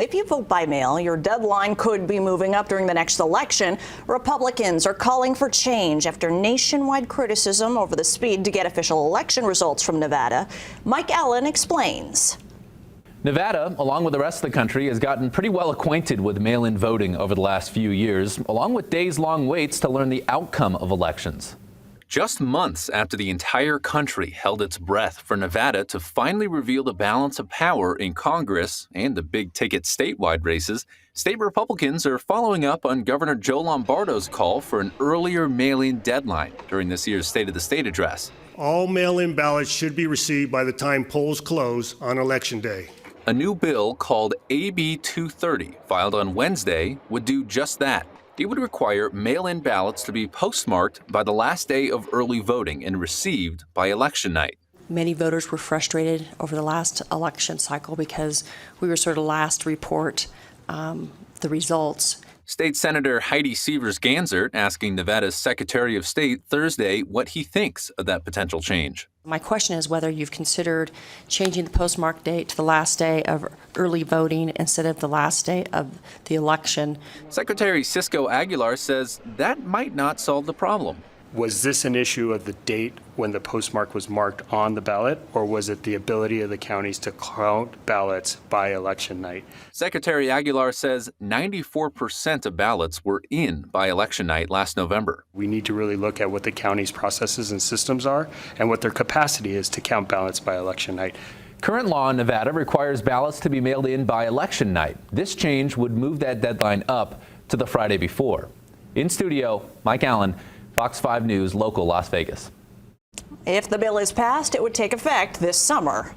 If you vote by mail, your deadline could be moving up during the next election. Republicans are calling for change after nationwide criticism over the speed to get official election results from Nevada. Mike Allen explains. Nevada, along with the rest of the country, has gotten pretty well acquainted with mail-in voting over the last few years, along with days-long waits to learn the outcome of elections. Just months after the entire country held its breath for Nevada to finally reveal the balance of power in Congress and the big-ticket statewide races, state Republicans are following up on Governor Joe Lombardo's call for an earlier mail-in deadline during this year's State of the State address. All mail-in ballots should be received by the time polls close on Election Day. A new bill called AB 230, filed on Wednesday, would do just that. It would require mail-in ballots to be postmarked by the last day of early voting and received by election night. Many voters were frustrated over the last election cycle because we were sort of last to report the results. State Senator Heidi Severs-Ganzert asking Nevada's Secretary of State Thursday what he thinks of that potential change. My question is whether you've considered changing the postmark date to the last day of early voting instead of the last day of the election. Secretary Cisco Aguilar says that might not solve the problem. Was this an issue of the date when the postmark was marked on the ballot, or was it the ability of the counties to count ballots by election night? Secretary Aguilar says 94% of ballots were in by election night last November. We need to really look at what the county's processes and systems are and what their capacity is to count ballots by election night. Current law in Nevada requires ballots to be mailed in by election night. This change would move that deadline up to the Friday before. In studio, Mike Allen, Fox 5 News, local Las Vegas. If the bill is passed, it would take effect this summer.